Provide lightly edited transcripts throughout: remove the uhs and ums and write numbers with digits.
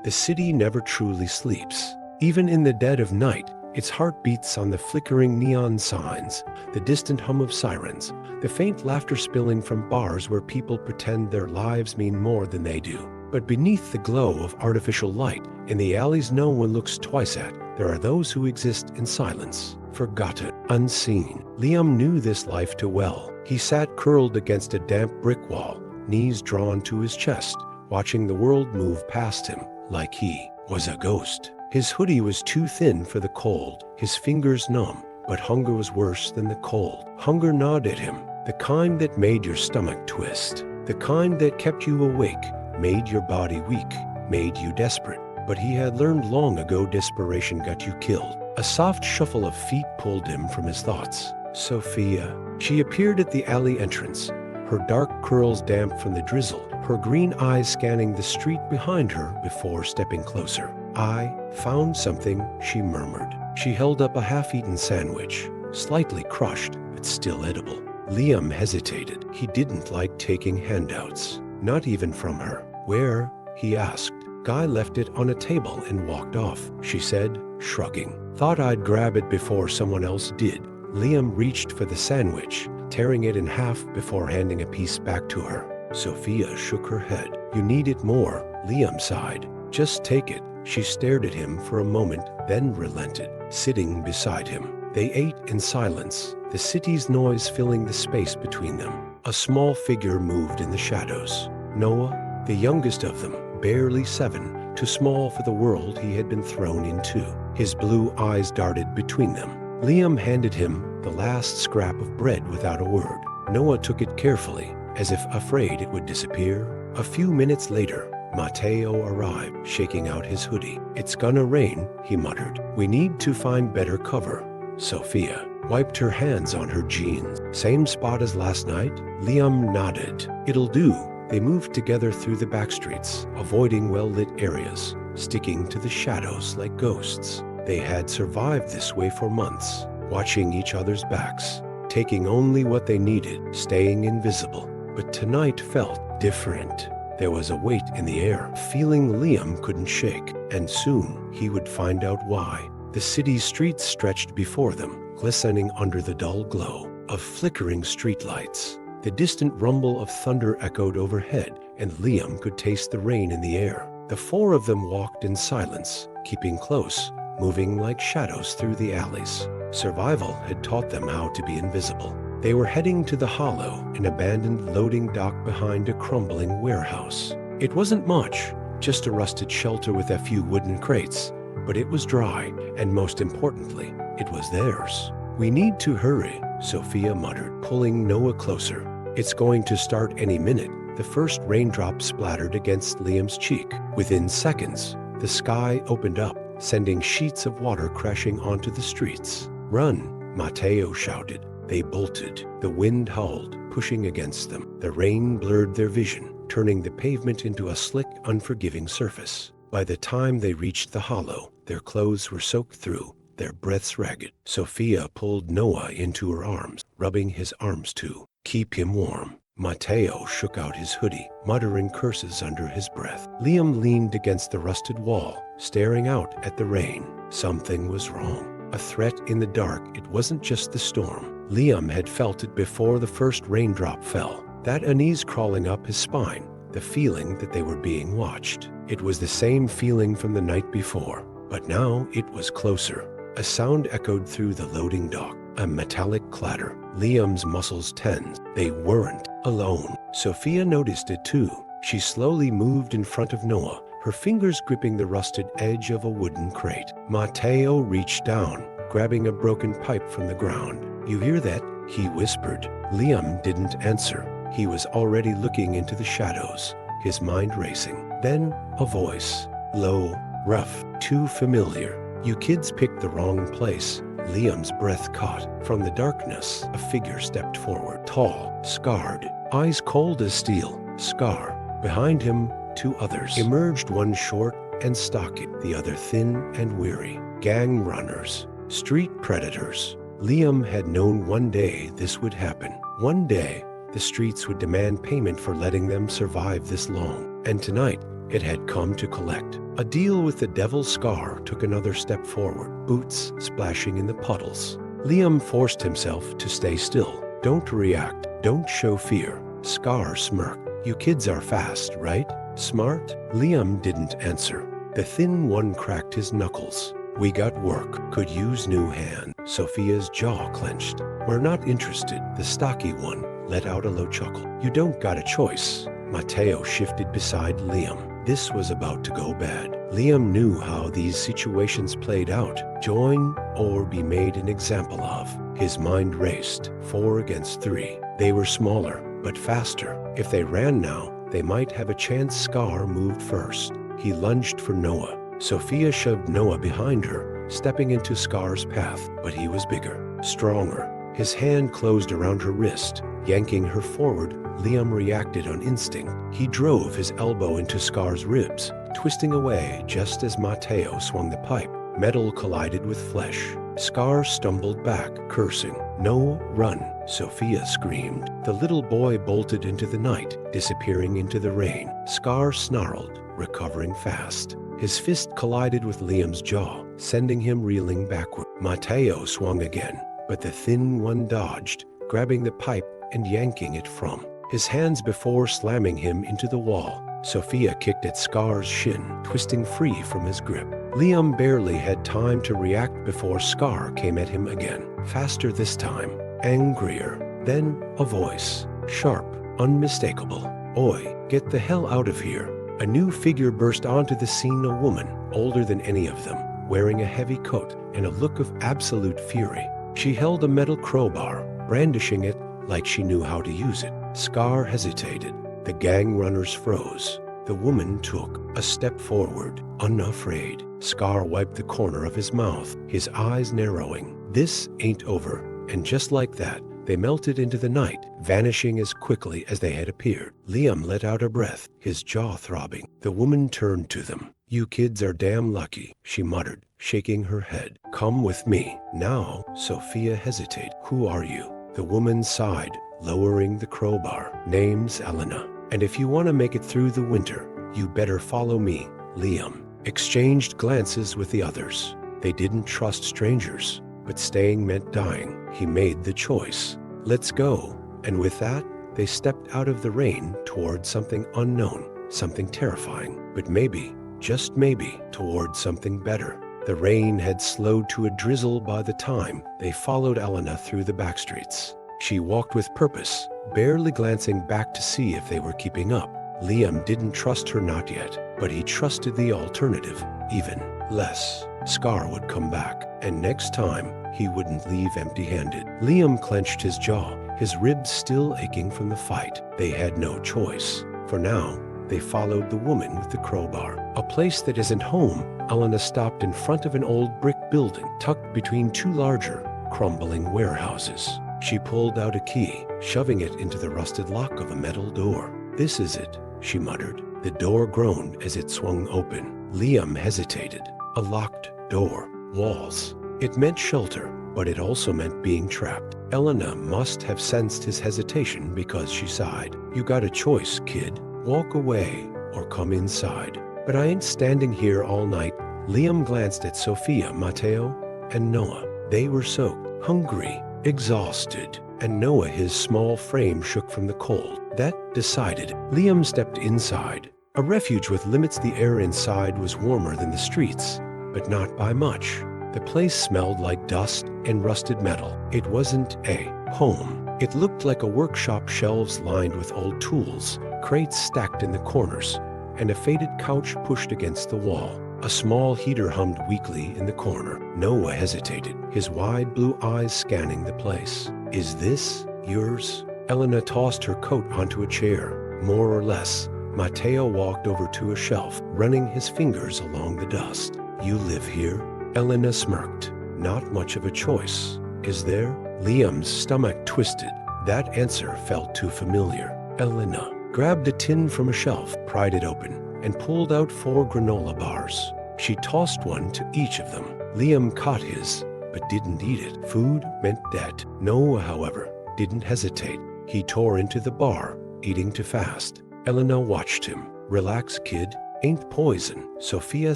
The city never truly sleeps. Even in the dead of night, its heart beats on the flickering neon signs, the distant hum of sirens, the faint laughter spilling from bars where people pretend their lives mean more than they do. But beneath the glow of artificial light, in the alleys no one looks twice at, there are those who exist in silence, forgotten, unseen. Liam knew this life too well. He sat curled against a damp brick wall, knees drawn to his chest, watching the world move past him like he was a ghost. His hoodie was too thin for the cold, his fingers numb, but hunger was worse than the cold. Hunger gnawed at him, the kind that made your stomach twist, the kind that kept you awake, made your body weak, made you desperate. But he had learned long ago desperation got you killed. A soft shuffle of feet pulled him from his thoughts. Sofia. She appeared at the alley entrance, her dark curls damp from the drizzle, her green eyes scanning the street behind her before stepping closer. "I found something," she murmured. She held up a half-eaten sandwich, slightly crushed, but still edible. Liam hesitated. He didn't like taking handouts, not even from her. "Where?" he asked. "Guy left it on a table and walked off," she said, shrugging. "Thought I'd grab it before someone else did." Liam reached for the sandwich, tearing it in half before handing a piece back to her. Sofia shook her head. "You need it more," Liam sighed. "Just take it." She stared at him for a moment, then relented, sitting beside him. They ate in silence, the city's noise filling the space between them. A small figure moved in the shadows. Noah, the youngest of them, barely 7, too small for the world he had been thrown into. His blue eyes darted between them. Liam handed him the last scrap of bread without a word. Noah took it carefully, as if afraid it would disappear. A few minutes later, Mateo arrived, shaking out his hoodie. "It's gonna rain," he muttered. "We need to find better cover." Sofia wiped her hands on her jeans. "Same spot as last night?" Liam nodded. "It'll do." They moved together through the back streets, avoiding well-lit areas, sticking to the shadows like ghosts. They had survived this way for months, watching each other's backs, taking only what they needed, staying invisible. But tonight felt different. There was a weight in the air, a feeling Liam couldn't shake, and soon he would find out why. The city's streets stretched before them, glistening under the dull glow of flickering streetlights. The distant rumble of thunder echoed overhead, and Liam could taste the rain in the air. The four of them walked in silence, keeping close, moving like shadows through the alleys. Survival had taught them how to be invisible. They were heading to the Hollow, an abandoned loading dock behind a crumbling warehouse. It wasn't much, just a rusted shelter with a few wooden crates, but it was dry, and most importantly, it was theirs. "We need to hurry," Sofia muttered, pulling Noah closer. "It's going to start any minute." The first raindrop splattered against Liam's cheek. Within seconds, the sky opened up, sending sheets of water crashing onto the streets. "Run," Mateo shouted. They bolted. The wind howled, pushing against them. The rain blurred their vision, turning the pavement into a slick, unforgiving surface. By the time they reached the Hollow, their clothes were soaked through, their breaths ragged. Sofia pulled Noah into her arms, rubbing his arms too. "Keep him warm." Mateo shook out his hoodie, muttering curses under his breath. Liam leaned against the rusted wall, staring out at the rain. Something was wrong. A threat in the dark. It wasn't just the storm. Liam had felt it before the first raindrop fell. That unease crawling up his spine, the feeling that they were being watched. It was the same feeling from the night before, but now it was closer. A sound echoed through the loading dock, a metallic clatter. Liam's muscles tensed. They weren't alone. Sofia noticed it too. She slowly moved in front of Noah, her fingers gripping the rusted edge of a wooden crate. Mateo reached down, grabbing a broken pipe from the ground. "You hear that?" he whispered. Liam didn't answer. He was already looking into the shadows, his mind racing. Then a voice, low, rough, too familiar. "You kids picked the wrong place." Liam's breath caught. From the darkness, a figure stepped forward, tall, scarred, eyes cold as steel. Scar. Behind him, 2 others emerged, one short and stocky, the other thin and weary. Gang runners, street predators. Liam had known one day this would happen. One day, the streets would demand payment for letting them survive this long. And tonight, It had come to collect. A deal with the devil's Scar took another step forward, boots splashing in the puddles. Liam forced himself to stay still. Don't react. Don't show fear. Scar smirked. You kids are fast, right? Smart? Liam didn't answer. The thin one cracked his knuckles. We got work. Could use new hand. Sofia's jaw clenched. We're not interested. The stocky one let out a low chuckle. You don't got a choice. Mateo shifted beside Liam. This was about to go bad. Liam knew how these situations played out. Join or be made an example of. His mind raced. 4 against 3. They were smaller, but faster. If they ran now, they might have a chance. Scar moved first. He lunged for Noah. Sofia shoved Noah behind her, stepping into Scar's path, but he was bigger, stronger. His hand closed around her wrist, yanking her forward. Liam reacted on instinct. He drove his elbow into Scar's ribs, twisting away just as Mateo swung the pipe. Metal collided with flesh. Scar stumbled back, cursing. No, run, Sofia screamed. The little boy bolted into the night, disappearing into the rain. Scar snarled, recovering fast. His fist collided with Liam's jaw, sending him reeling backward. Mateo swung again, but the thin one dodged, grabbing the pipe and yanking it from his hands before slamming him into the wall. Sofia kicked at Scar's shin, twisting free from his grip. Liam barely had time to react before Scar came at him again, faster this time, angrier. Then a voice, sharp, unmistakable. Oi, get the hell out of here. A new figure burst onto the scene, a woman, older than any of them, wearing a heavy coat and a look of absolute fury. She held a metal crowbar, brandishing it like she knew how to use it. Scar hesitated. The gang runners froze. The woman took a step forward, unafraid. Scar wiped the corner of his mouth, his eyes narrowing. This ain't over. And just like that, they melted into the night, vanishing as quickly as they had appeared. Liam let out a breath, his jaw throbbing. The woman turned to them. You kids are damn lucky, she muttered, shaking her head. Come with me. Now, Sofia hesitated. Who are you? The woman sighed, lowering the crowbar. Name's Elena. And if you want to make it through the winter, you better follow me. Liam exchanged glances with the others. They didn't trust strangers, but staying meant dying. He made the choice. Let's go. And with that, they stepped out of the rain toward something unknown, something terrifying, but maybe, just maybe, toward something better. The rain had slowed to a drizzle by the time they followed Elena through the back streets. She walked with purpose, barely glancing back to see if they were keeping up. Liam didn't trust her, not yet, but he trusted the alternative even less. Scar would come back, and next time, he wouldn't leave empty-handed. Liam clenched his jaw, his ribs still aching from the fight. They had no choice. For now, they followed the woman with the crowbar. A place that isn't home. Elena stopped in front of an old brick building, tucked between 2 larger, crumbling warehouses. She pulled out a key, shoving it into the rusted lock of a metal door. This is it, she muttered. The door groaned as it swung open. Liam hesitated. A locked door. Walls. It meant shelter, but it also meant being trapped. Elena must have sensed his hesitation because she sighed. You got a choice, kid. Walk away or come inside. But I ain't standing here all night. Liam glanced at Sofia, Mateo, and Noah. They were soaked, hungry, exhausted, and Noah, his small frame shook from the cold. That decided, Liam stepped inside. A refuge with limits. The air inside was warmer than the streets, but not by much. The place smelled like dust and rusted metal. It wasn't a home. It looked like a workshop, shelves lined with old tools, crates stacked in the corners, and a faded couch pushed against the wall. A small heater hummed weakly in the corner. Noah hesitated, his wide blue eyes scanning the place. Is this yours? Elena tossed her coat onto a chair. More or less. Mateo walked over to a shelf, running his fingers along the dust. You live here? Elena smirked. Not much of a choice, is there? Liam's stomach twisted. That answer felt too familiar. Elena grabbed a tin from a shelf, pried it open, and pulled out 4 granola bars. She tossed one to each of them. Liam caught his, but didn't eat it. Food meant death. Noah, however, didn't hesitate. He tore into the bar, eating too fast. Elena watched him. Relax, kid. ain't poison. Sofia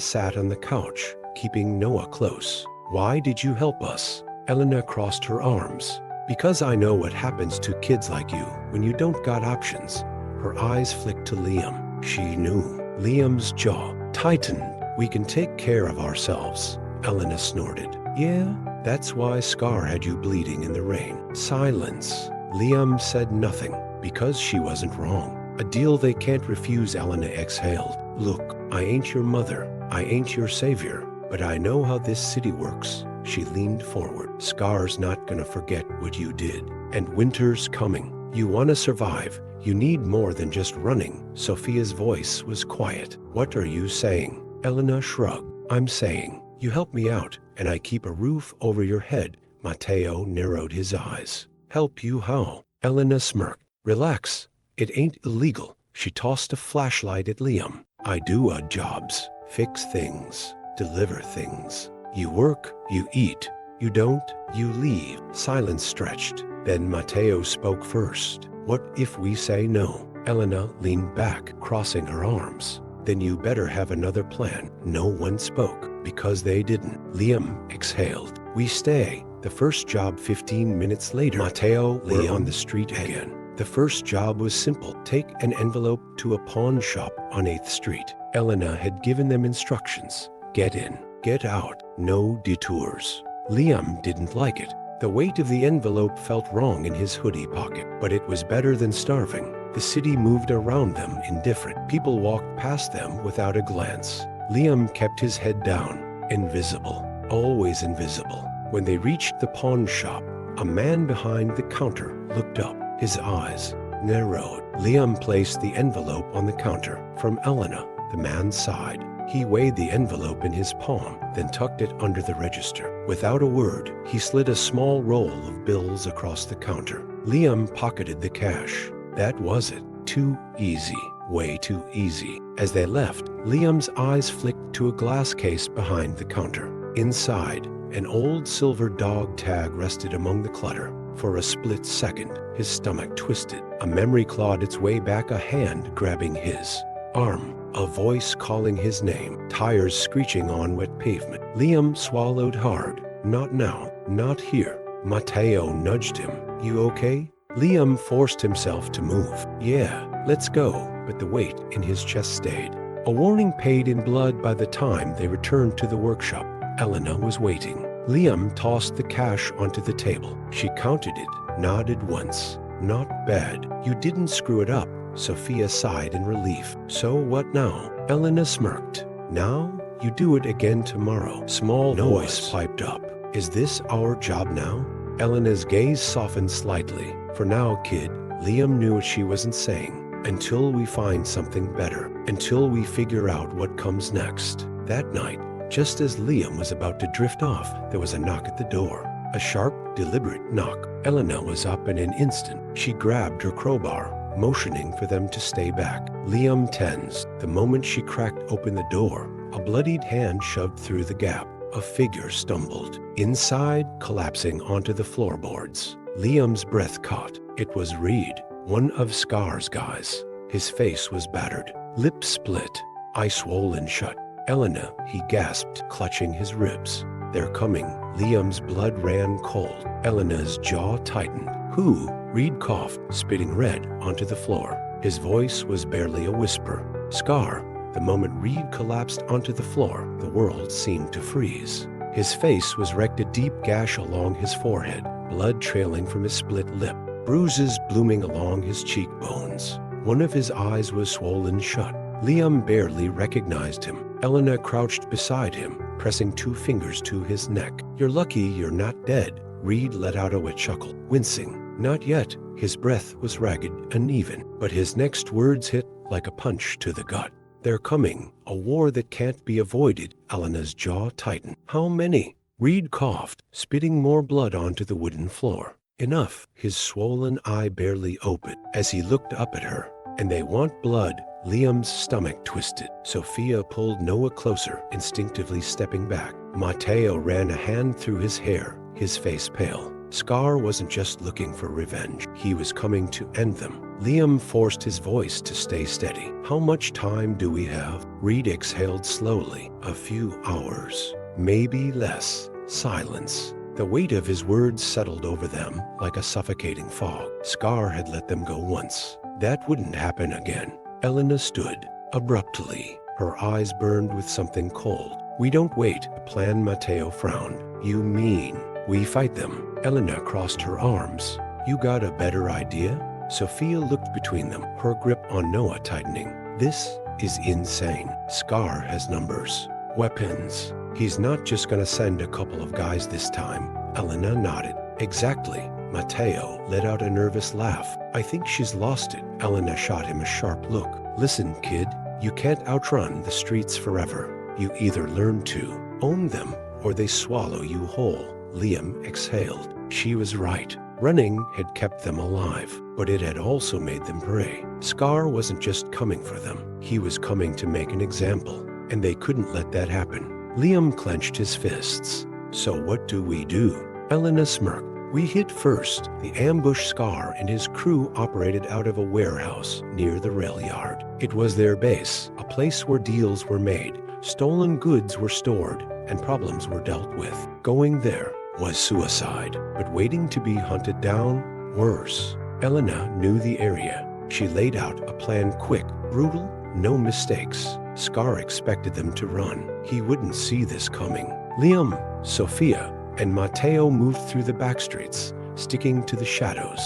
sat on the couch, keeping Noah close. Why did you help us? Elena crossed her arms. Because I know what happens to kids like you when you don't got options. Her eyes flicked to Liam. She knew. Liam's jaw tightened. We can take care of ourselves, Elena snorted. Yeah, that's why Scar had you bleeding in the rain. Silence. Liam said nothing, because she wasn't wrong. A deal they can't refuse, Elena exhaled. Look, I ain't your mother, I ain't your savior, but I know how this city works. She leaned forward. Scar's not gonna forget what you did. And winter's coming. You wanna survive. You need more than just running. Sofia's voice was quiet. What are you saying? Elena shrugged. I'm saying, you help me out, and I keep a roof over your head. Mateo narrowed his eyes. Help you how? Elena smirked. Relax. It ain't illegal. She tossed a flashlight at Liam. I do odd jobs. Fix things. Deliver things. You work, you eat. You don't, you leave. Silence stretched. Then Mateo spoke first. What if we say no? Elena leaned back, crossing her arms. Then you better have another plan. No one spoke, because they didn't. Liam exhaled. We stay. The first job 15 minutes later, Mateo lay on the street again. The first job was simple. Take an envelope to a pawn shop on 8th Street. Elena had given them instructions. Get in, get out, no detours. Liam didn't like it. The weight of the envelope felt wrong in his hoodie pocket, but it was better than starving. The city moved around them indifferent. People walked past them without a glance. Liam kept his head down, invisible, always invisible. When they reached the pawn shop, a man behind the counter looked up. His eyes narrowed. Liam placed the envelope on the counter. From Elena, the man sighed. He weighed the envelope in his palm, then tucked it under the register. Without a word, he slid a small roll of bills across the counter. Liam pocketed the cash. That was it. Too easy. Way too easy. As they left, Liam's eyes flicked to a glass case behind the counter. Inside, an old silver dog tag rested among the clutter. For a split second, his stomach twisted. A memory clawed its way back, a hand grabbing his arm. A voice calling his name, tires screeching on wet pavement. Liam swallowed hard. Not now, not here. Mateo nudged him. You okay? Liam forced himself to move. Yeah, let's go. But the weight in his chest stayed. A warning paid in blood by the time they returned to the workshop. Elena was waiting. Liam tossed the cash onto the table. She counted it, nodded once. Not bad. You didn't screw it up. Sofia sighed in relief. So what now? Elena smirked. Now? You do it again tomorrow. Small voice piped up. Is this our job now? Elena's gaze softened slightly. For now, kid. Liam knew what she wasn't saying. Until we find something better. Until we figure out what comes next. That night, just as Liam was about to drift off, there was a knock at the door. A sharp, deliberate knock. Elena was up in an instant. She grabbed her crowbar, motioning for them to stay back. Liam tensed. The moment she cracked open the door, a bloodied hand shoved through the gap. A figure stumbled. Inside, collapsing onto the floorboards. Liam's breath caught. It was Reed, one of Scar's guys. His face was battered, lips split, eye swollen shut. Elena, he gasped, clutching his ribs. They're coming. Liam's blood ran cold. Elena's jaw tightened. Who? Reed coughed, spitting red onto the floor. His voice was barely a whisper. Scar. The moment Reed collapsed onto the floor, the world seemed to freeze. His face was wrecked, a deep gash along his forehead, blood trailing from his split lip, bruises blooming along his cheekbones. One of his eyes was swollen shut. Liam barely recognized him. Elena crouched beside him, pressing 2 fingers to his neck. You're lucky you're not dead. Reed let out a wet chuckle, wincing. Not yet. His breath was ragged, uneven, but his next words hit like a punch to the gut. They're coming. A war that can't be avoided. Elena's jaw tightened. How many? Reed coughed, spitting more blood onto the wooden floor. Enough. His swollen eye barely opened as he looked up at her. And they want blood. Liam's stomach twisted. Sofia pulled Noah closer, instinctively stepping back. Mateo ran a hand through his hair, his face pale. Scar wasn't just looking for revenge. He was coming to end them. Liam forced his voice to stay steady. How much time do we have? Reed exhaled slowly. A few hours. Maybe less. Silence. The weight of his words settled over them like a suffocating fog. Scar had let them go once. That wouldn't happen again. Elena stood abruptly. Her eyes burned with something cold. We don't wait. The plan. Mateo frowned. You mean we fight them? Elena crossed her arms. You got a better idea? Sofia looked between them, her grip on Noah tightening. This is insane. Scar has numbers. Weapons. He's not just gonna send a couple of guys this time. Elena nodded. Exactly. Mateo let out a nervous laugh. I think she's lost it. Elena shot him a sharp look. Listen, kid, you can't outrun the streets forever. You either learn to own them or they swallow you whole. Liam exhaled. She was right. Running had kept them alive, but it had also made them prey. Scar wasn't just coming for them. He was coming to make an example, and they couldn't let that happen. Liam clenched his fists. So what do we do? Elena smirked. We hit first. The ambush. Scar and his crew operated out of a warehouse near the rail yard. It was their base, a place where deals were made, stolen goods were stored, and problems were dealt with. Going there was suicide, but waiting to be hunted down, worse. Elena knew the area. She laid out a plan quick, brutal, no mistakes. Scar expected them to run. He wouldn't see this coming. Liam, Sofia, and Mateo moved through the back streets, sticking to the shadows,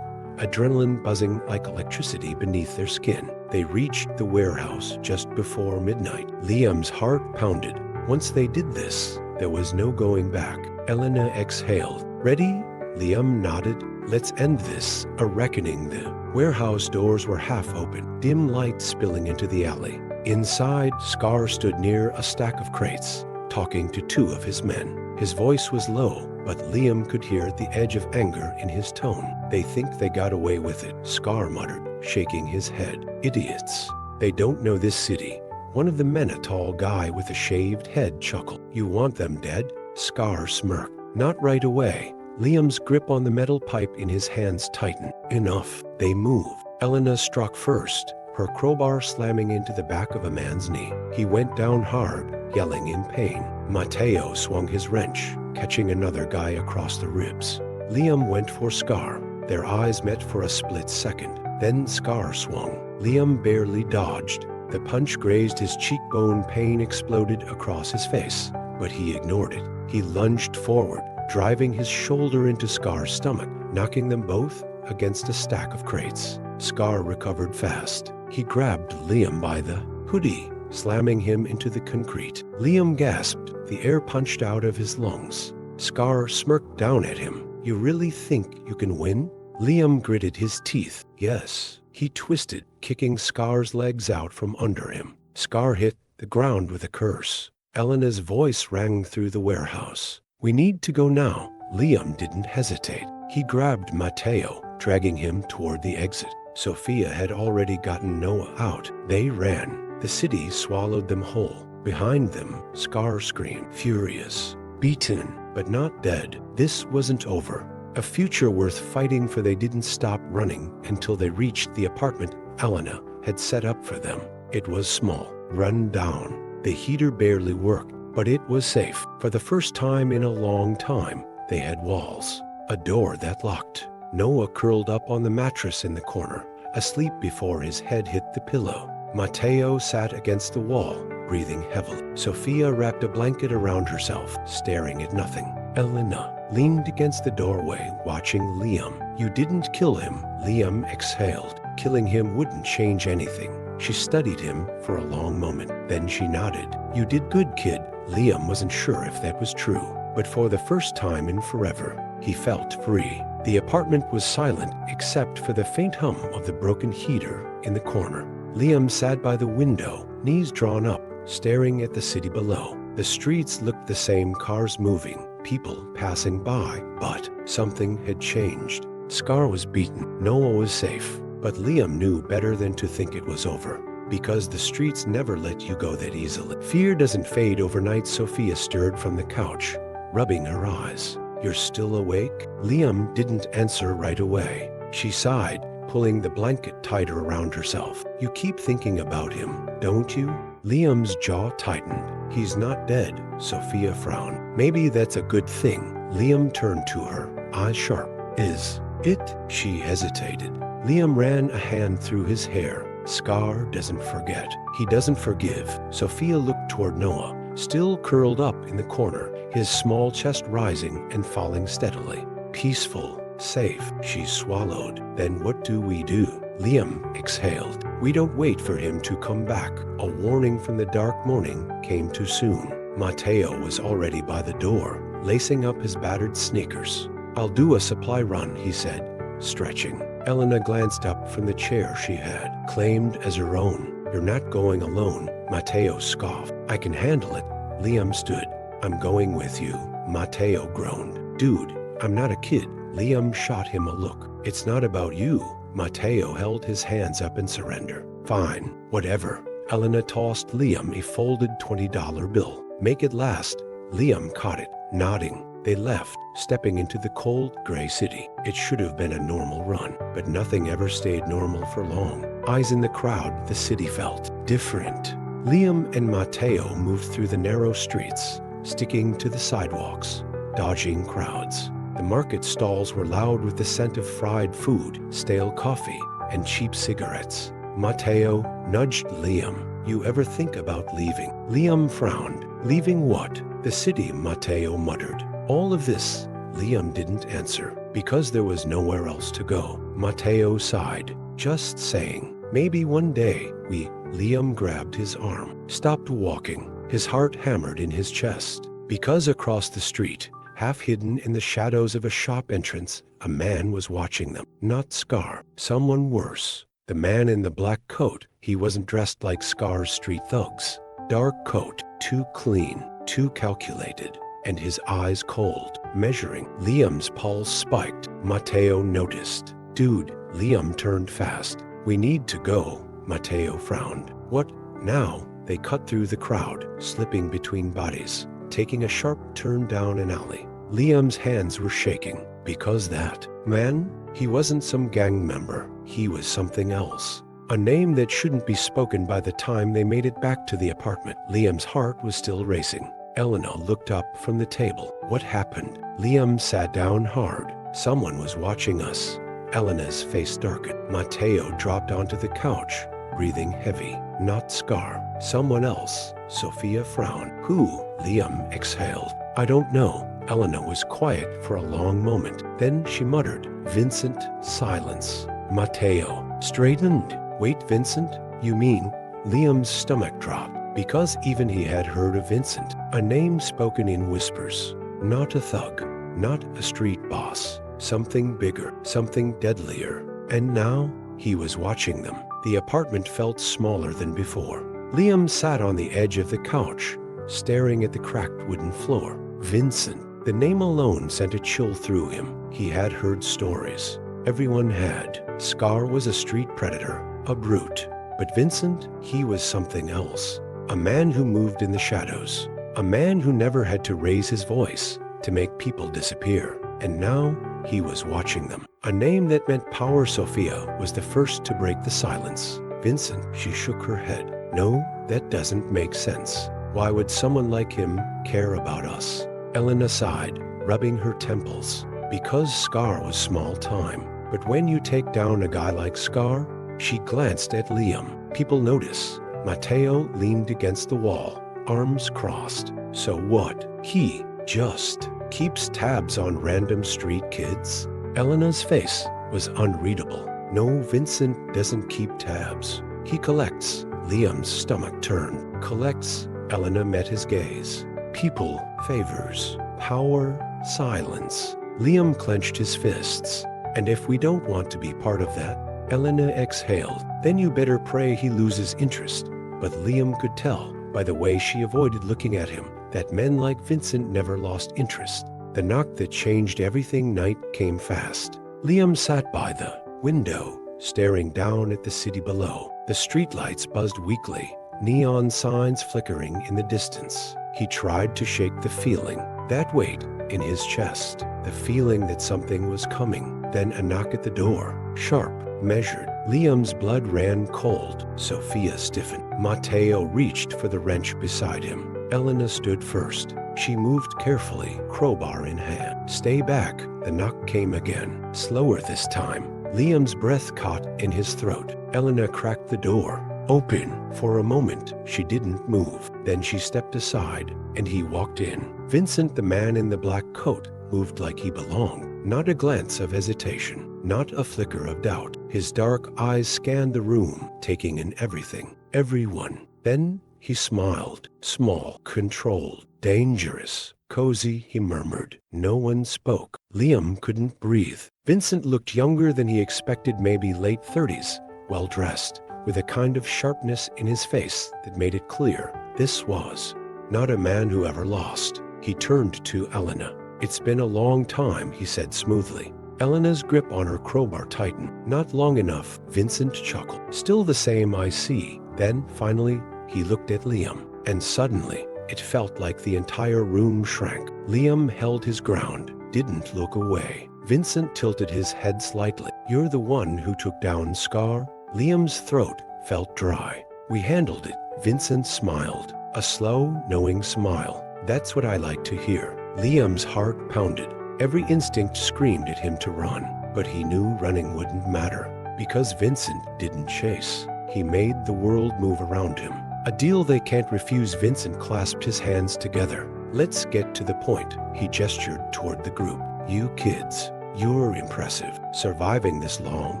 adrenaline buzzing like electricity beneath their skin. They reached the warehouse just before midnight. Liam's heart pounded. Once they did this, there was no going back. Elena exhaled. Ready? Liam nodded. Let's end this. A reckoning. The warehouse doors were half open, dim light spilling into the alley. Inside, Scar stood near a stack of crates, talking to two of his men. His voice was low, but Liam could hear the edge of anger in his tone. They think they got away with it, Scar muttered, shaking his head. Idiots. They don't know this city. One of the men, a tall guy with a shaved head, chuckled. You want them dead? Scar smirked. Not right away. Liam's grip on the metal pipe in his hands tightened. Enough. They move. Elena struck first, her crowbar slamming into the back of a man's knee. He went down hard, yelling in pain. Mateo swung his wrench, catching another guy across the ribs. Liam went for Scar. Their eyes met for a split second. Then Scar swung. Liam barely dodged. The punch grazed his cheekbone. Pain exploded across his face, but he ignored it. He lunged forward, driving his shoulder into Scar's stomach, knocking them both against a stack of crates. Scar recovered fast. He grabbed Liam by the hoodie, slamming him into the concrete. Liam gasped. The air punched out of his lungs. Scar smirked down at him. You really think you can win? Liam gritted his teeth. Yes. He twisted, kicking Scar's legs out from under him. Scar hit the ground with a curse. Elena's voice rang through the warehouse. We need to go now. Liam didn't hesitate. He grabbed Mateo, dragging him toward the exit. Sofia had already gotten Noah out. They ran. The city swallowed them whole. Behind them, Scar screamed, furious, beaten, but not dead. This wasn't over. A future worth fighting for. They didn't stop running until they reached the apartment Elena had set up for them. It was small, run down. The heater barely worked, but it was safe. For the first time in a long time, they had walls. A door that locked. Noah curled up on the mattress in the corner, asleep before his head hit the pillow. Mateo sat against the wall, breathing heavily. Sofia wrapped a blanket around herself, staring at nothing. Elena leaned against the doorway, watching Liam. You didn't kill him. Liam exhaled. Killing him wouldn't change anything. She studied him for a long moment. Then she nodded. You did good, kid. Liam wasn't sure if that was true, but for the first time in forever, he felt free. The apartment was silent except for the faint hum of the broken heater in the corner. Liam sat by the window, knees drawn up, staring at the city below. The streets looked the same, cars moving, people passing by, but something had changed. Scar was beaten. Noah was safe. But Liam knew better than to think it was over, because the streets never let you go that easily. Fear doesn't fade overnight. Sofia stirred from the couch, rubbing her eyes. You're still awake? Liam didn't answer right away. She sighed, pulling the blanket tighter around herself. You keep thinking about him, don't you? Liam's jaw tightened. He's not dead, Sofia frowned. Maybe that's a good thing. Liam turned to her, eyes sharp. Is it? She hesitated. Liam ran a hand through his hair. Scar doesn't forget. He doesn't forgive. Sofia looked toward Noah, still curled up in the corner, his small chest rising and falling steadily. Peaceful, safe, she swallowed. Then what do we do? Liam exhaled. We don't wait for him to come back. A warning from the dark morning came too soon. Mateo was already by the door, lacing up his battered sneakers. I'll do a supply run, he said, stretching. Elena glanced up from the chair she had claimed as her own. You're not going alone, Mateo scoffed. I can handle it. Liam stood. I'm going with you, Mateo groaned. Dude, I'm not a kid. Liam shot him a look. It's not about you. Mateo held his hands up in surrender. Fine, whatever. Elena tossed Liam a folded $20 bill. Make it last. Liam caught it, nodding. They left, stepping into the cold, gray city. It should have been a normal run, but nothing ever stayed normal for long. Eyes in the crowd, the city felt different. Liam and Mateo moved through the narrow streets, sticking to the sidewalks, dodging crowds. The market stalls were loud with the scent of fried food, stale coffee, and cheap cigarettes. Mateo nudged Liam. You ever think about leaving? Liam frowned. Leaving what? The city, Mateo muttered. All of this. Liam didn't answer, because there was nowhere else to go. Mateo sighed, just saying, maybe one day we. Liam grabbed his arm, stopped walking, his heart hammered in his chest, because across the street, half hidden in the shadows of a shop entrance, a man was watching them. Not Scar, someone worse. The man in the black coat. He wasn't dressed like Scar's street thugs. Dark coat, too clean, too calculated, and his eyes cold, measuring. Liam's pulse spiked. Mateo noticed. Dude, Liam turned fast. We need to go. Mateo frowned. What, now? They cut through the crowd, slipping between bodies, taking a sharp turn down an alley. Liam's hands were shaking, because that man, he wasn't some gang member. He was something else. A name that shouldn't be spoken by the time they made it back to the apartment. Liam's heart was still racing. Elena looked up from the table. What happened? Liam sat down hard. Someone was watching us. Elena's face darkened. Mateo dropped onto the couch, breathing heavy. Not Scar. Someone else. Sofia frowned. Who? Liam exhaled. I don't know. Elena was quiet for a long moment. Then she muttered. Vincent. Silence. Mateo straightened. Wait, Vincent? You mean? Liam's stomach dropped, because even he had heard of Vincent, a name spoken in whispers. Not a thug, not a street boss, something bigger, something deadlier. And now, he was watching them. The apartment felt smaller than before. Liam sat on the edge of the couch, staring at the cracked wooden floor. Vincent. The name alone sent a chill through him. He had heard stories. Everyone had. Scar was a street predator, a brute. But Vincent, he was something else. A man who moved in the shadows. A man who never had to raise his voice to make people disappear. And now, he was watching them. A name that meant power. Sofia was the first to break the silence. Vincent, she shook her head. No, that doesn't make sense. Why would someone like him care about us? Elena sighed, rubbing her temples. Because Scar was small time. But when you take down a guy like Scar, she glanced at Liam. People notice. Mateo leaned against the wall, arms crossed. So what? He just keeps tabs on random street kids? Elena's face was unreadable. No, Vincent doesn't keep tabs. He collects. Liam's stomach turned. Collects. Elena met his gaze. People, favors, power, silence. Liam clenched his fists. And if we don't want to be part of that, Elena exhaled. Then you better pray he loses interest. But Liam could tell, by the way she avoided looking at him, that men like Vincent never lost interest. The knock that changed everything night came fast. Liam sat by the window, staring down at the city below. The streetlights buzzed weakly, neon signs flickering in the distance. He tried to shake the feeling, that weight in his chest, the feeling that something was coming. Then a knock at the door, sharp, measured. Liam's blood ran cold. Sofia stiffened. Mateo reached for the wrench beside him. Elena stood first. She moved carefully, crowbar in hand. "Stay back." The knock came again, slower this time. Liam's breath caught in his throat. Elena cracked the door open. For a moment, she didn't move. Then she stepped aside, and he walked in. Vincent, the man in the black coat, moved like he belonged. Not a glance of hesitation, not a flicker of doubt. His dark eyes scanned the room, taking in everything, everyone. Then he smiled, small, controlled, dangerous, cozy, he murmured. No one spoke. Liam couldn't breathe. Vincent looked younger than he expected, maybe late 30s, well-dressed, with a kind of sharpness in his face that made it clear this was not a man who ever lost. He turned to Elena. "It's been a long time," he said smoothly. Elena's grip on her crowbar tightened. "Not long enough," Vincent chuckled. "Still the same, I see." Then, finally, he looked at Liam, and suddenly, it felt like the entire room shrank. Liam held his ground, didn't look away. Vincent tilted his head slightly. "You're the one who took down Scar?" Liam's throat felt dry. "We handled it." Vincent smiled, a slow, knowing smile. "That's what I like to hear." Liam's heart pounded. Every instinct screamed at him to run, but he knew running wouldn't matter, because Vincent didn't chase. He made the world move around him. A deal they can't refuse. Vincent clasped his hands together. "Let's get to the point." He gestured toward the group. "You kids, you're impressive. Surviving this long,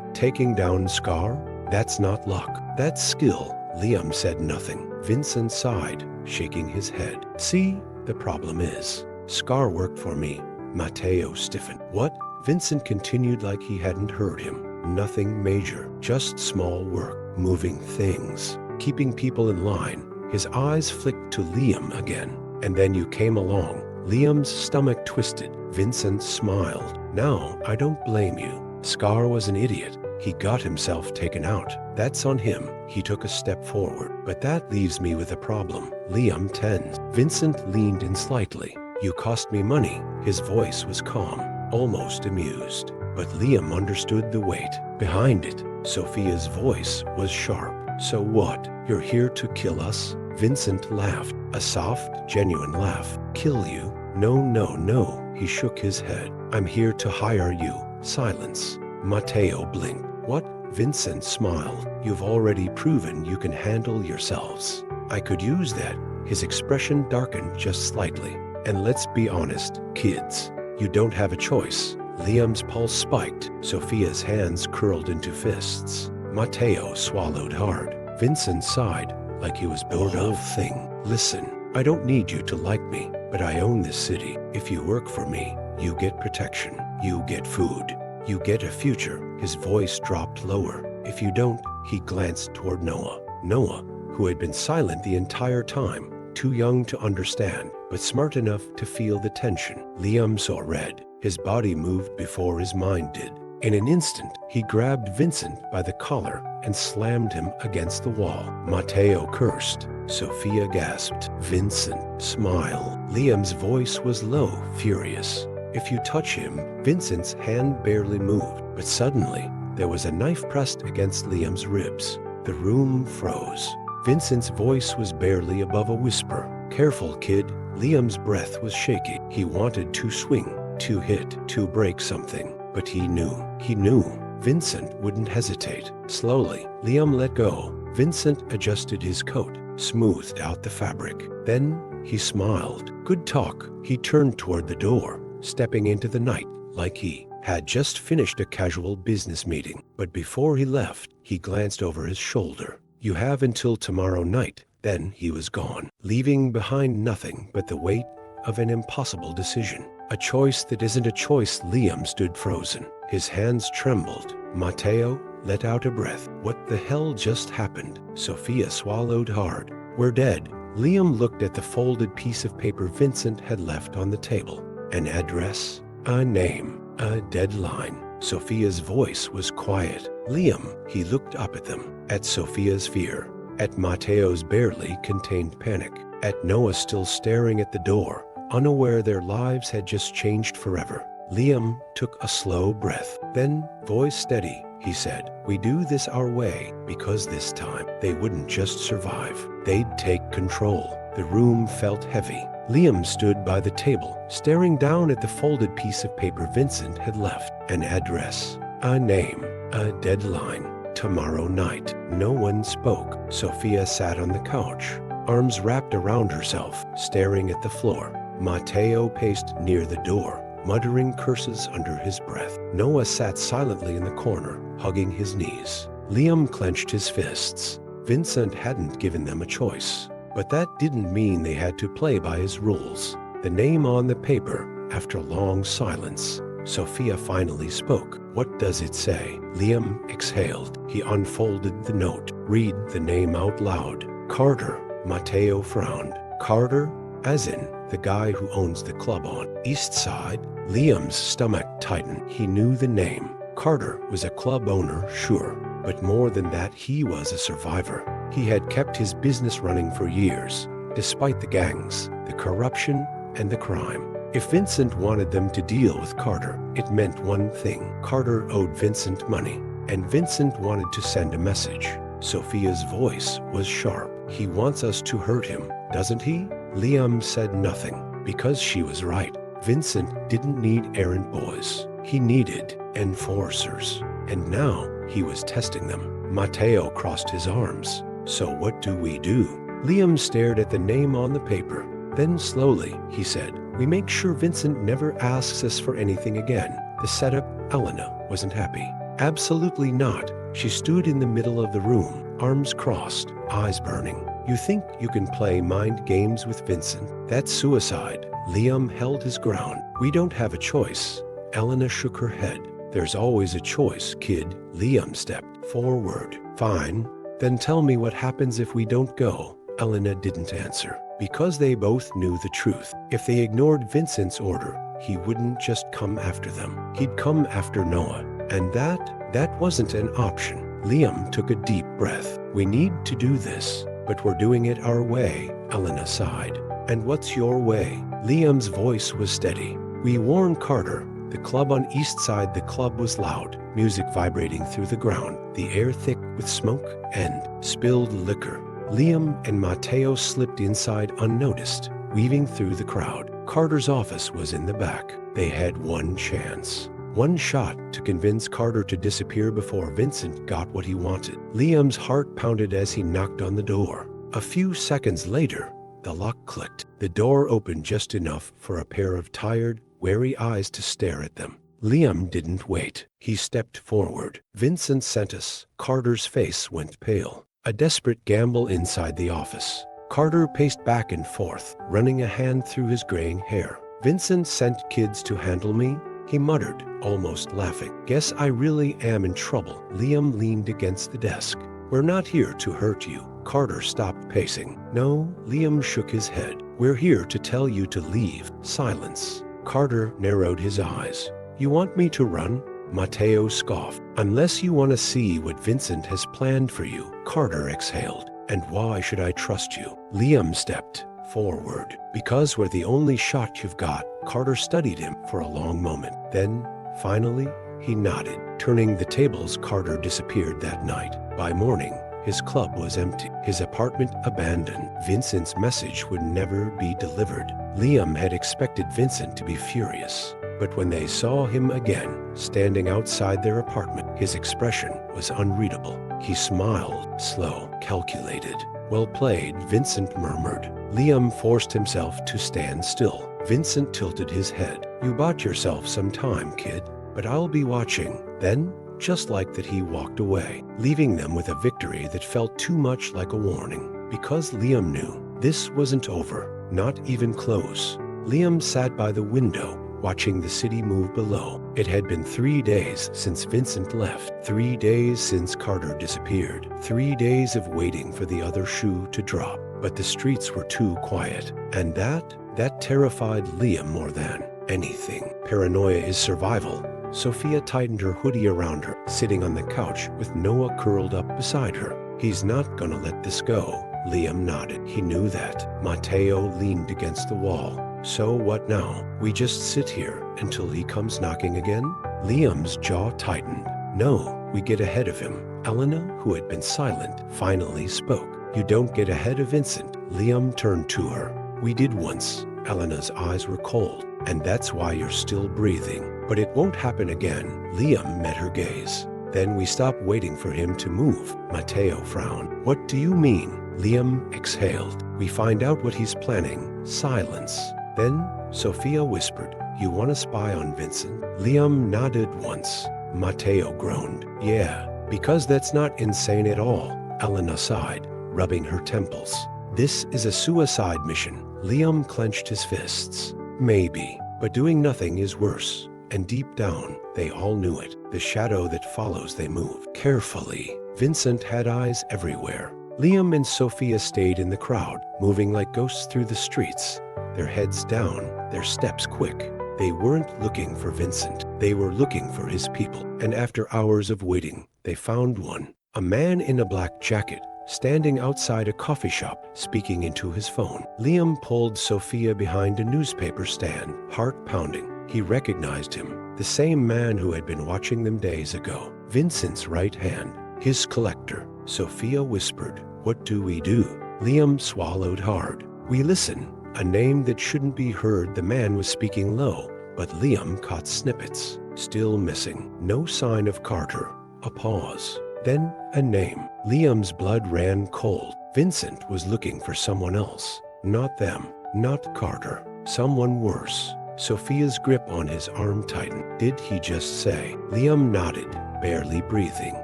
taking down Scar, that's not luck, that's skill." Liam said nothing. Vincent sighed, shaking his head. "See, the problem is, Scar worked for me." Mateo stiffened. "What?" Vincent continued like he hadn't heard him. "Nothing major, just small work, moving things, keeping people in line." His eyes flicked to Liam again. "And then you came along." Liam's stomach twisted. Vincent smiled. "Now, I don't blame you. Scar was an idiot. He got himself taken out. That's on him." He took a step forward. "But that leaves me with a problem." Liam tensed. Vincent leaned in slightly. "You cost me money." His voice was calm, almost amused. But Liam understood the weight behind it. Sofia's voice was sharp. "So what? You're here to kill us?" Vincent laughed, a soft, genuine laugh. "Kill you? No, no, no." He shook his head. "I'm here to hire you." Silence. Mateo blinked. "What?" Vincent smiled. "You've already proven you can handle yourselves. I could use that." His expression darkened just slightly. "And let's be honest, kids, you don't have a choice." Liam's pulse spiked. Sofia's hands curled into fists. Mateo swallowed hard. Vincent sighed, like he was bored of the thing. "Listen, I don't need you to like me, but I own this city. If you work for me, you get protection, you get food, you get a future." His voice dropped lower. "If you don't," he glanced toward Noah. Noah, who had been silent the entire time, too young to understand, but smart enough to feel the tension. Liam saw red. His body moved before his mind did. In an instant, he grabbed Vincent by the collar and slammed him against the wall. Mateo cursed. Sofia gasped. Vincent smiled. Liam's voice was low, furious. "If you touch him," Vincent's hand barely moved, but suddenly there was a knife pressed against Liam's ribs. The room froze. Vincent's voice was barely above a whisper. "Careful, kid." Liam's breath was shaky. He wanted to swing, to hit, to break something, but he knew. Vincent wouldn't hesitate. Slowly, Liam let go. Vincent adjusted his coat, smoothed out the fabric. Then he smiled. "Good talk." He turned toward the door, stepping into the night like he had just finished a casual business meeting. But before he left, he glanced over his shoulder. "You have until tomorrow night." Then he was gone, leaving behind nothing but the weight of an impossible decision. A choice that isn't a choice. Liam stood frozen. His hands trembled. Mateo let out a breath. What the hell just happened? Sofia swallowed hard. "We're dead." Liam looked at the folded piece of paper Vincent had left on the table. An address, a name, a deadline. Sofia's voice was quiet. "Liam," he looked up at them, at Sofia's fear, at Mateo's barely contained panic, at Noah still staring at the door, unaware their lives had just changed forever. Liam took a slow breath. Then, voice steady, he said. We do this our way because this time they wouldn't just survive. They'd take control. The room felt heavy. Liam stood by the table, staring down at the folded piece of paper Vincent had left. An address, a name, a deadline. Tomorrow night. No one spoke. Sofia sat on the couch, arms wrapped around herself, staring at the floor. Mateo paced near the door, muttering curses under his breath. Noah sat silently in the corner, hugging his knees. Liam clenched his fists. Vincent hadn't given them a choice, but that didn't mean they had to play by his rules. The name on the paper, after long silence, Sofia finally spoke. What does it say? Liam exhaled. He unfolded the note. Read the name out loud. Carter. Mateo frowned. Carter? As in, the guy who owns the club on East Side? Liam's stomach tightened. He knew the name. Carter was a club owner, sure, but more than that, he was a survivor. He had kept his business running for years, despite the gangs, the corruption, and the crime. If Vincent wanted them to deal with Carter, it meant one thing. Carter owed Vincent money, and Vincent wanted to send a message. Sofia's voice was sharp. He wants us to hurt him, doesn't he? Liam said nothing, because she was right. Vincent didn't need errand boys. He needed enforcers. And now he was testing them. Mateo crossed his arms. So what do we do? Liam stared at the name on the paper. Then slowly, he said, we make sure Vincent never asks us for anything again. The setup, Elena wasn't happy. Absolutely not. She stood in the middle of the room, arms crossed, eyes burning. You think you can play mind games with Vincent? That's suicide. Liam held his ground. We don't have a choice. Elena shook her head. There's always a choice, kid. Liam stepped forward. Fine. Then tell me what happens if we don't go. Elena didn't answer. Because they both knew the truth. If they ignored Vincent's order, he wouldn't just come after them. He'd come after Noah. And that wasn't an option. Liam took a deep breath. We need to do this, but we're doing it our way, Elena sighed. And what's your way? Liam's voice was steady. We warned Carter. The club on East Side, the club was loud, music vibrating through the ground, the air thick with smoke and spilled liquor. Liam and Mateo slipped inside unnoticed, weaving through the crowd. Carter's office was in the back. They had one chance. One shot to convince Carter to disappear before Vincent got what he wanted. Liam's heart pounded as he knocked on the door. A few seconds later, the lock clicked. The door opened just enough for a pair of tired, wary eyes to stare at them. Liam didn't wait. He stepped forward. Vincent sent us. Carter's face went pale. A desperate gamble inside the office. Carter paced back and forth, running a hand through his graying hair. Vincent sent kids to handle me? He muttered, almost laughing. Guess I really am in trouble. Liam leaned against the desk. We're not here to hurt you. Carter stopped pacing. No, Liam shook his head. We're here to tell you to leave. Silence. Carter narrowed his eyes. You want me to run? Mateo scoffed. Unless you want to see what Vincent has planned for you. Carter exhaled. And why should I trust you? Liam stepped forward. Because we're the only shot you've got. Carter studied him for a long moment. Then, finally, he nodded. Turning the tables, Carter disappeared that night. By morning, his club was empty, his apartment abandoned. Vincent's message would never be delivered. Liam had expected Vincent to be furious. But when they saw him again, standing outside their apartment, his expression was unreadable. He smiled, slow, calculated. Well played, Vincent murmured. Liam forced himself to stand still. Vincent tilted his head. You bought yourself some time, kid, but I'll be watching. Then, just like that, he walked away, leaving them with a victory that felt too much like a warning. Because Liam knew this wasn't over, not even close. Liam sat by the window, watching the city move below. It had been 3 days since Vincent left, 3 days since Carter disappeared, 3 days of waiting for the other shoe to drop. But the streets were too quiet, and that terrified Liam more than anything. Paranoia is survival. Sofia tightened her hoodie around her, sitting on the couch with Noah curled up beside her. He's not gonna let this go. Liam nodded. He knew that. Mateo leaned against the wall. So what now? We just sit here until he comes knocking again? Liam's jaw tightened. No, We get ahead of him. Elena, who had been silent, finally spoke. You don't get ahead of Vincent. Liam turned to her. We did once. Elena's eyes were cold. And that's why you're still breathing. But it won't happen again. Liam met her gaze. Then we stopped waiting for him to move. Mateo frowned. What do you mean? Liam exhaled. We find out what he's planning. Silence. Then Sofia whispered, you want to spy on Vincent? Liam nodded once. Mateo groaned. Yeah, because that's not insane at all. Elena sighed, rubbing her temples. This is a suicide mission. Liam clenched his fists. Maybe, but doing nothing is worse. And deep down, they all knew it. The shadow that follows they move. Carefully. Vincent had eyes everywhere. Liam and Sofia stayed in the crowd, moving like ghosts through the streets, their heads down, their steps quick. They weren't looking for Vincent. They were looking for his people. And after hours of waiting, they found one. A man in a black jacket, standing outside a coffee shop, speaking into his phone. Liam pulled Sofia behind a newspaper stand, heart pounding. He recognized him, the same man who had been watching them days ago. Vincent's right hand, his collector. Sofia whispered, what do we do? Liam swallowed hard. We listen. A name that shouldn't be heard. The man was speaking low, but Liam caught snippets. Still missing. No sign of Carter. A pause. Then a name. Liam's blood ran cold. Vincent was looking for someone else. Not them. Not Carter. Someone worse. Sofia's grip on his arm tightened. Did he just say? Liam nodded, barely breathing.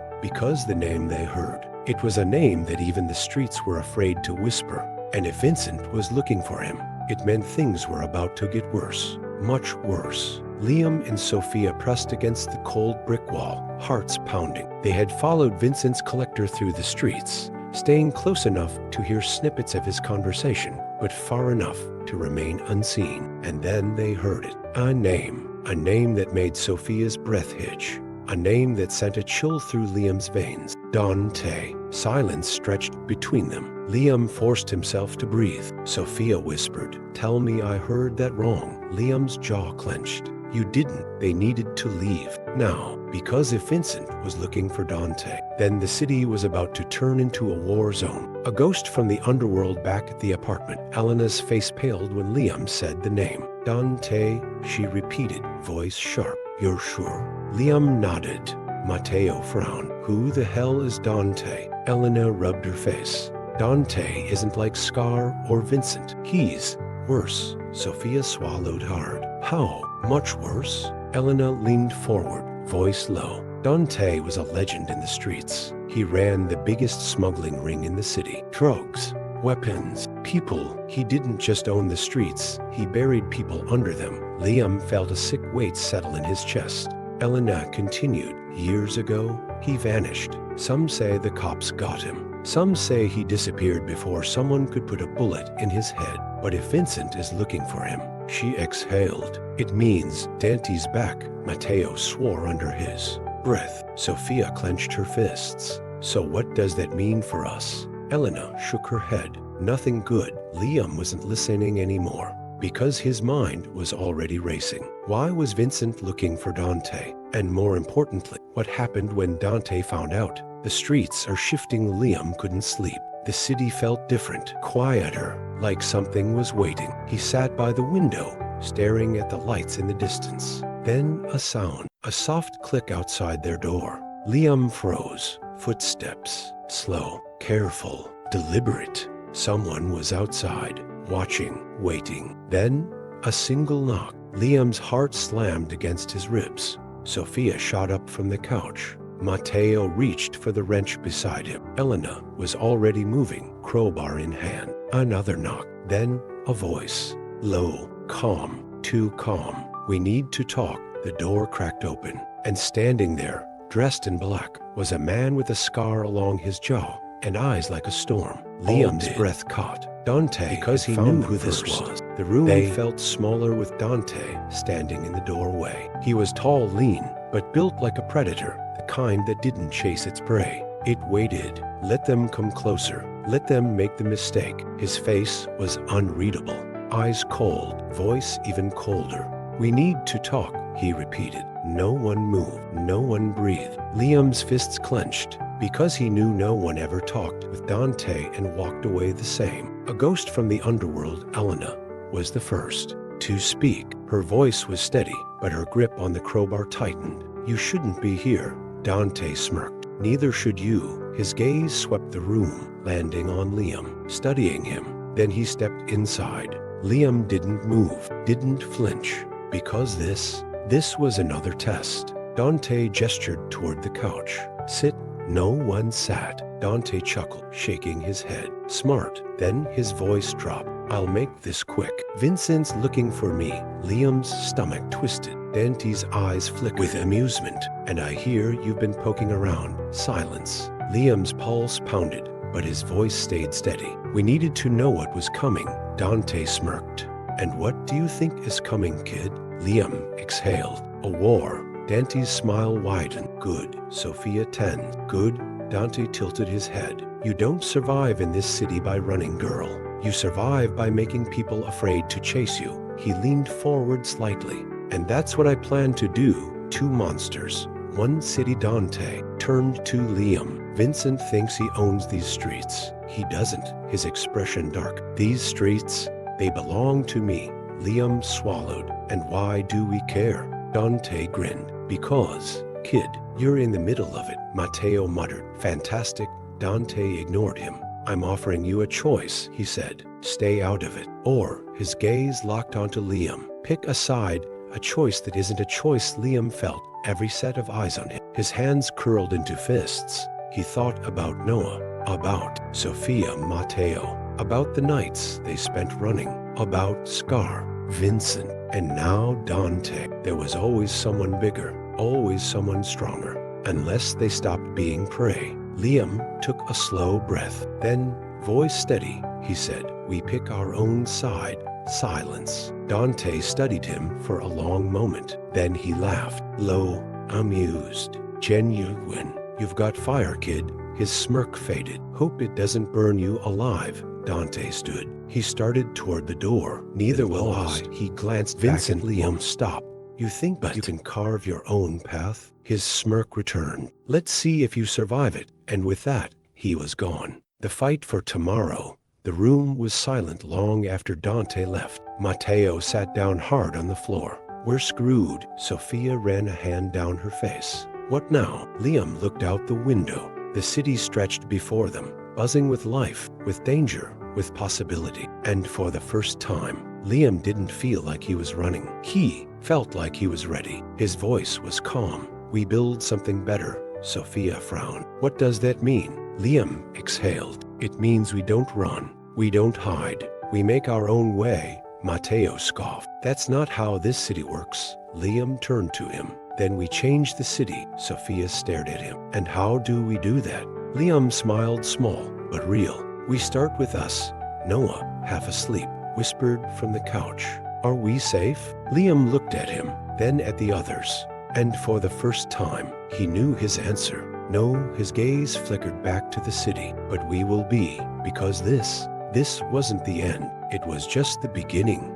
Because the name they heard. It was a name that even the streets were afraid to whisper. And if Vincent was looking for him, it meant things were about to get worse. Much worse. Liam and Sofia pressed against the cold brick wall, hearts pounding. They had followed Vincent's collector through the streets, staying close enough to hear snippets of his conversation, but far enough to remain unseen. And then they heard it. A name that made Sofia's breath hitch. A name that sent a chill through Liam's veins. Dante. Silence stretched between them. Liam forced himself to breathe. Sofia whispered, tell me I heard that wrong. Liam's jaw clenched. You didn't. They needed to leave. Now, because if Vincent was looking for Dante, then the city was about to turn into a war zone. A ghost from the underworld back at the apartment. Elena's face paled when Liam said the name. Dante, she repeated, voice sharp. You're sure? Liam nodded. Mateo frowned. Who the hell is Dante? Elena rubbed her face. Dante isn't like Scar or Vincent. He's worse. Sofia swallowed hard. How much worse? Elena leaned forward, voice low. Dante was a legend in the streets. He ran the biggest smuggling ring in the city. Drugs, weapons, people. He didn't just own the streets, he buried people under them. Liam felt a sick weight settle in his chest. Elena continued. Years ago, he vanished. Some say the cops got him. Some say he disappeared before someone could put a bullet in his head. But if Vincent is looking for him, she exhaled. It means Dante's back. Mateo swore under his breath. Sofia clenched her fists. So what does that mean for us? Elena shook her head. Nothing good. Liam wasn't listening anymore, because his mind was already racing. Why was Vincent looking for Dante? And more importantly, what happened when Dante found out? The streets are shifting. Liam couldn't sleep. The city felt different, quieter, like something was waiting. He sat by the window, staring at the lights in the distance. Then a sound, a soft click outside their door. Liam froze. Footsteps, slow, careful, deliberate. Someone was outside, watching, waiting. Then a single knock. Liam's heart slammed against his ribs. Sofia shot up from the couch. Mateo reached for the wrench beside him. Elena was already moving, crowbar in hand. Another knock. Then a voice. Low, calm, too calm. We need to talk. The door cracked open, and standing there, dressed in black, was a man with a scar along his jaw and eyes like a storm. Liam's breath caught. Dante, because he knew who this was. The room felt smaller with Dante standing in the doorway. He was tall, lean, but built like a predator, the kind that didn't chase its prey. It waited. Let them come closer. Let them make the mistake. His face was unreadable. Eyes cold, voice even colder. We need to talk, he repeated. No one moved. No one breathed. Liam's fists clenched because he knew no one ever talked with Dante and walked away the same. A ghost from the underworld, Elena, was the first to speak. Her voice was steady, but her grip on the crowbar tightened. You shouldn't be here, Dante smirked. Neither should you. His gaze swept the room, landing on Liam, studying him. Then he stepped inside. Liam didn't move, didn't flinch, because this was another test. Dante gestured toward the couch. Sit. No one sat. Dante chuckled, shaking his head. Smart. Then his voice dropped. I'll make this quick. Vincent's looking for me. Liam's stomach twisted. Dante's eyes flickered with amusement. And I hear you've been poking around. Silence. Liam's pulse pounded, but his voice stayed steady. We needed to know what was coming. Dante smirked. And what do you think is coming, kid? Liam exhaled. A war. Dante's smile widened. Good. Sofia 10. Good. Dante tilted his head. You don't survive in this city by running, girl. You survive by making people afraid to chase you. He leaned forward slightly. And that's what I plan to do. Two monsters. One city. Dante turned to Liam. Vincent thinks he owns these streets. He doesn't. His expression dark. These streets, they belong to me. Liam swallowed. And why do we care? Dante grinned. Because, kid, you're in the middle of it. Mateo muttered. Fantastic. Dante ignored him. I'm offering you a choice, he said. Stay out of it. Or, his gaze locked onto Liam. Pick a side, a choice that isn't a choice. Liam felt every set of eyes on him. His hands curled into fists. He thought about Noah, about Sofia, Mateo, about the nights they spent running, about Scar, Vincent, and now Dante. There was always someone bigger, always someone stronger, unless they stopped being prey. Liam took a slow breath. Then, voice steady, he said, we pick our own side. Silence. Dante studied him for a long moment. Then he laughed, low, amused, genuine. You've got fire, kid. His smirk faded. Hope it doesn't burn you alive. Dante stood. He started toward the door. Neither will I. He glanced. Vincent, Liam, stop. You think you can carve your own path? His smirk returned. Let's see if you survive it. And with that, he was gone. The fight for tomorrow. The room was silent long after Dante left. Mateo sat down hard on the floor. We're screwed. Sofia ran a hand down her face. What now? Liam looked out the window. The city stretched before them, buzzing with life, with danger, with possibility. And for the first time, Liam didn't feel like he was running. He felt like he was ready. His voice was calm. We build something better. Sofia frowned. What does that mean? Liam exhaled. It means we don't run. We don't hide. We make our own way. Mateo scoffed. That's not how this city works. Liam turned to him. Then we change the city. Sofia stared at him. And how do we do that? Liam smiled, small but real. We start with us. Noah, half asleep, whispered from the couch. Are we safe? Liam looked at him, then at the others. And for the first time, he knew his answer. No, his gaze flickered back to the city. But we will be, because this wasn't the end. It was just the beginning.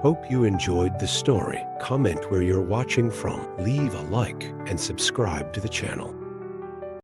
Hope you enjoyed the story. Comment where you're watching from, leave a like, and subscribe to the channel.